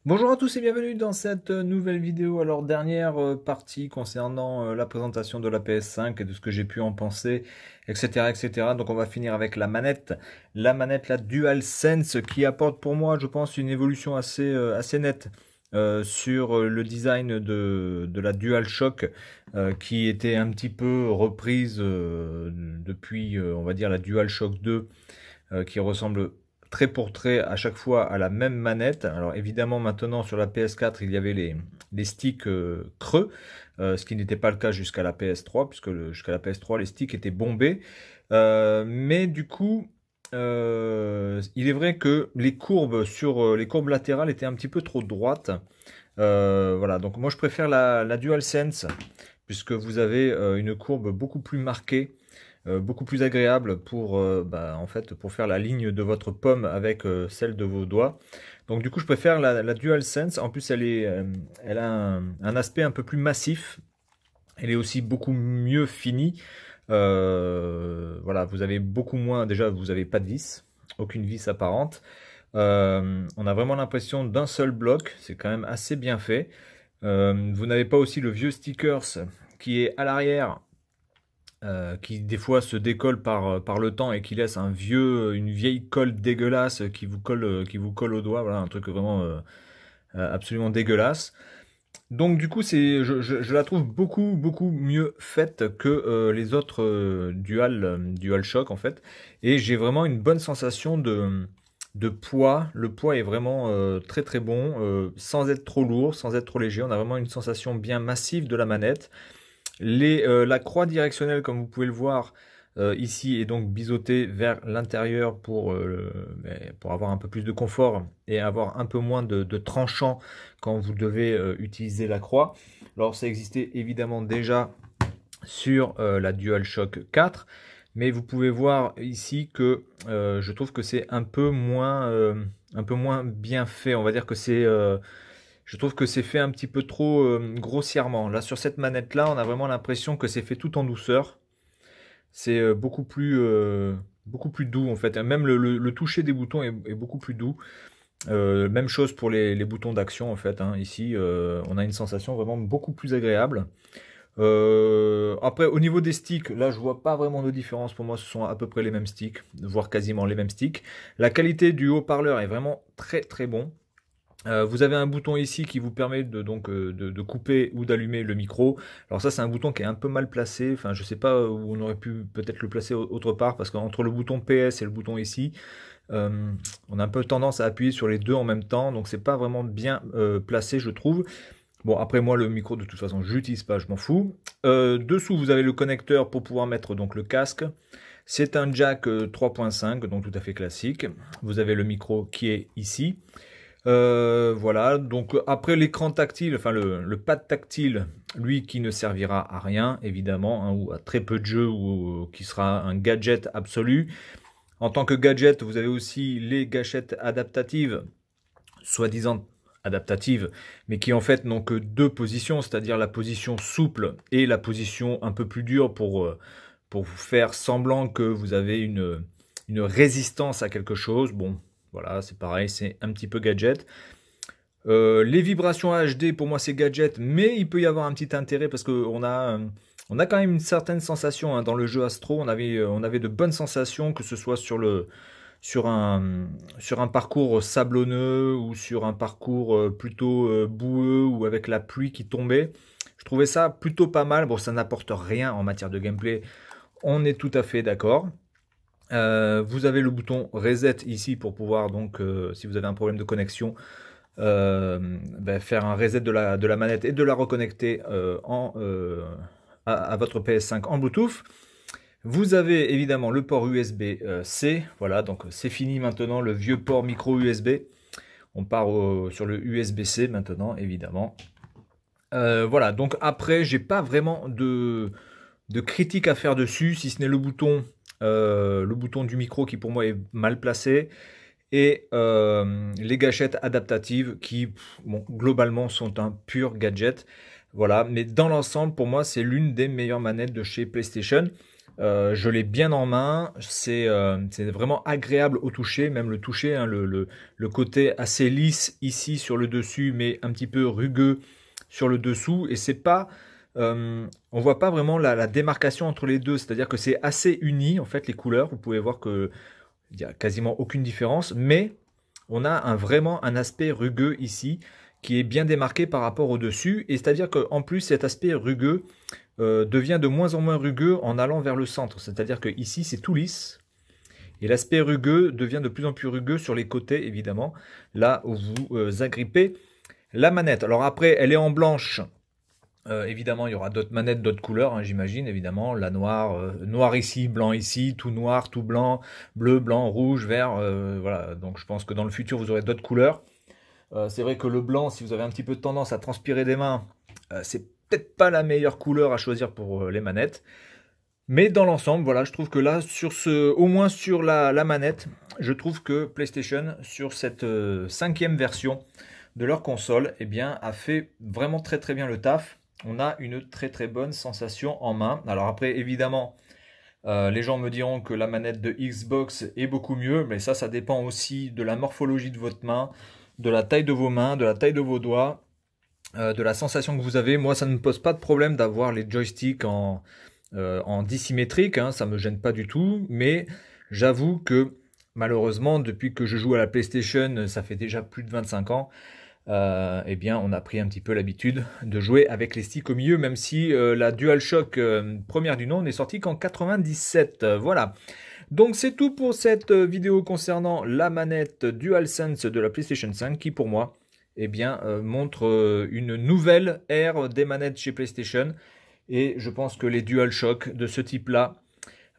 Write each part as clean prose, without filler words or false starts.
Bonjour à tous et bienvenue dans cette nouvelle vidéo. Alors dernière partie concernant la présentation de la PS5 et de ce que j'ai pu en penser, etc., etc. Donc on va finir avec la manette, la DualSense, qui apporte pour moi, je pense, une évolution assez nette sur le design de la DualShock, qui était un petit peu reprise depuis, on va dire, la DualShock 2, qui ressemble trait pour trait à chaque fois à la même manette. Alors évidemment maintenant sur la PS4 il y avait les sticks creux, ce qui n'était pas le cas jusqu'à la PS3, puisque jusqu'à la PS3 les sticks étaient bombés. Mais du coup il est vrai que les courbes sur les courbes latérales étaient un petit peu trop droites. Voilà, donc moi je préfère la DualSense, puisque vous avez une courbe beaucoup plus marquée, beaucoup plus agréable pour, en fait, pour faire la ligne de votre paume avec celle de vos doigts. Donc du coup, je préfère la DualSense. En plus, elle a un aspect un peu plus massif. Elle est aussi beaucoup mieux finie. Voilà, vous avez beaucoup moins. Déjà, vous n'avez pas de vis, aucune vis apparente. On a vraiment l'impression d'un seul bloc. C'est quand même assez bien fait. Vous n'avez pas aussi le vieux stickers qui est à l'arrière, qui des fois se décolle par le temps et qui laisse une vieille colle dégueulasse qui vous colle au doigt. Voilà, un truc vraiment absolument dégueulasse. Donc du coup, je la trouve beaucoup mieux faite que les autres DualShock en fait. Et j'ai vraiment une bonne sensation de poids. Le poids est vraiment très bon, sans être trop lourd, sans être trop léger. On a vraiment une sensation bien massive de la manette. La croix directionnelle, comme vous pouvez le voir ici, est donc biseautée vers l'intérieur pour avoir un peu plus de confort et avoir un peu moins de tranchant quand vous devez utiliser la croix. Alors ça existait évidemment déjà sur la DualShock 4, mais vous pouvez voir ici que je trouve que c'est un peu moins bien fait. On va dire que je trouve que c'est fait un petit peu trop grossièrement. Là, sur cette manette-là, on a vraiment l'impression que c'est fait tout en douceur. C'est beaucoup plus doux en fait. Même le toucher des boutons est beaucoup plus doux. Même chose pour les boutons d'action en fait, hein. Ici, on a une sensation vraiment beaucoup plus agréable. Après, au niveau des sticks, là, je vois pas vraiment de différence. Pour moi, ce sont à peu près les mêmes sticks, voire quasiment les mêmes sticks. La qualité du haut-parleur est vraiment très bon. Vous avez un bouton ici qui vous permet de couper ou d'allumer le micro. Alors ça, c'est un bouton qui est un peu mal placé. Enfin, je sais pas où on aurait pu peut-être le placer autre part, parce qu'entre le bouton PS et le bouton ici, on a un peu tendance à appuyer sur les deux en même temps, donc c'est pas vraiment bien placé, je trouve. Bon, après moi, le micro, de toute façon, je l'utilise pas, je m'en fous. Dessous, vous avez le connecteur pour pouvoir mettre donc le casque. C'est un jack 3.5, donc tout à fait classique. Vous avez le micro qui est ici. Voilà, donc après l'écran tactile, enfin le pad tactile, lui qui ne servira à rien évidemment, hein, ou à très peu de jeux, ou qui sera un gadget absolu. En tant que gadget, vous avez aussi les gâchettes adaptatives, soi-disant adaptatives, mais qui en fait n'ont que deux positions, c'est-à-dire la position souple et la position un peu plus dure pour vous faire semblant que vous avez une résistance à quelque chose. Bon, voilà, c'est pareil, c'est un petit peu gadget. Les vibrations HD, pour moi, c'est gadget, mais il peut y avoir un petit intérêt parce qu'on a quand même une certaine sensation, hein. Dans le jeu Astro, on avait de bonnes sensations, que ce soit sur un parcours sablonneux ou sur un parcours plutôt boueux ou avec la pluie qui tombait. Je trouvais ça plutôt pas mal. Bon, ça n'apporte rien en matière de gameplay, on est tout à fait d'accord. Vous avez le bouton reset ici pour pouvoir donc, si vous avez un problème de connexion, faire un reset de la manette et de la reconnecter à votre PS5 en Bluetooth. Vous avez évidemment le port USB-C, voilà, donc c'est fini maintenant le vieux port micro USB. On part sur le USB-C maintenant, évidemment. Voilà, donc après, j'ai pas vraiment de critique à faire dessus, si ce n'est le bouton du micro qui pour moi est mal placé, et les gâchettes adaptatives qui, bon, globalement, sont un pur gadget. Voilà, mais dans l'ensemble, pour moi, c'est l'une des meilleures manettes de chez PlayStation. Je l'ai bien en main, c'est vraiment agréable au toucher, même le toucher, hein, le côté assez lisse ici sur le dessus, mais un petit peu rugueux sur le dessous, et c'est pas, on voit pas vraiment la démarcation entre les deux, c'est-à-dire que c'est assez uni en fait les couleurs, vous pouvez voir que il y a quasiment aucune différence, mais on a vraiment un aspect rugueux ici qui est bien démarqué par rapport au dessus, et c'est-à-dire qu'en plus cet aspect rugueux devient de moins en moins rugueux en allant vers le centre. C'est-à-dire que ici c'est tout lisse. Et l'aspect rugueux devient de plus en plus rugueux sur les côtés, évidemment, là où vous agrippez la manette. Alors après, elle est en blanche. Évidemment, il y aura d'autres manettes, d'autres couleurs, hein, j'imagine, évidemment. La noire, noir ici, blanc ici, tout noir, tout blanc, bleu, blanc, rouge, vert. Voilà, donc je pense que dans le futur, vous aurez d'autres couleurs. C'est vrai que le blanc, si vous avez un petit peu de tendance à transpirer des mains, c'est peut-être pas la meilleure couleur à choisir pour les manettes. Mais dans l'ensemble, voilà, je trouve que là, au moins sur la manette, je trouve que PlayStation, sur cette 5e version de leur console, eh bien, a fait vraiment très très bien le taf. On a une très très bonne sensation en main. Alors après, évidemment, les gens me diront que la manette de Xbox est beaucoup mieux, mais ça dépend aussi de la morphologie de votre main, de la taille de vos mains, de la taille de vos doigts, de la sensation que vous avez. Moi, ça ne me pose pas de problème d'avoir les joysticks en dissymétrique, hein, ça me gêne pas du tout, mais j'avoue que malheureusement, depuis que je joue à la PlayStation, ça fait déjà plus de 25 ans, eh bien, on a pris un petit peu l'habitude de jouer avec les sticks au milieu, même si la DualShock première du nom n'est sortie qu'en 97. Voilà. Donc c'est tout pour cette vidéo concernant la manette DualSense de la PlayStation 5 qui pour moi eh bien, montre une nouvelle ère des manettes chez PlayStation. Et je pense que les DualShock de ce type-là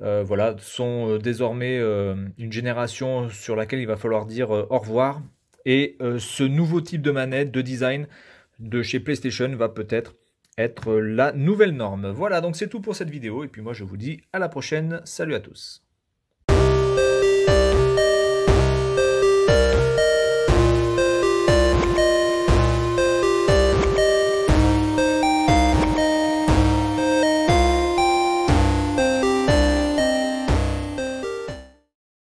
voilà, sont désormais une génération sur laquelle il va falloir dire au revoir. Et ce nouveau type de manette, de design de chez PlayStation va peut-être être la nouvelle norme. Voilà, donc c'est tout pour cette vidéo. Et puis moi, je vous dis à la prochaine. Salut à tous.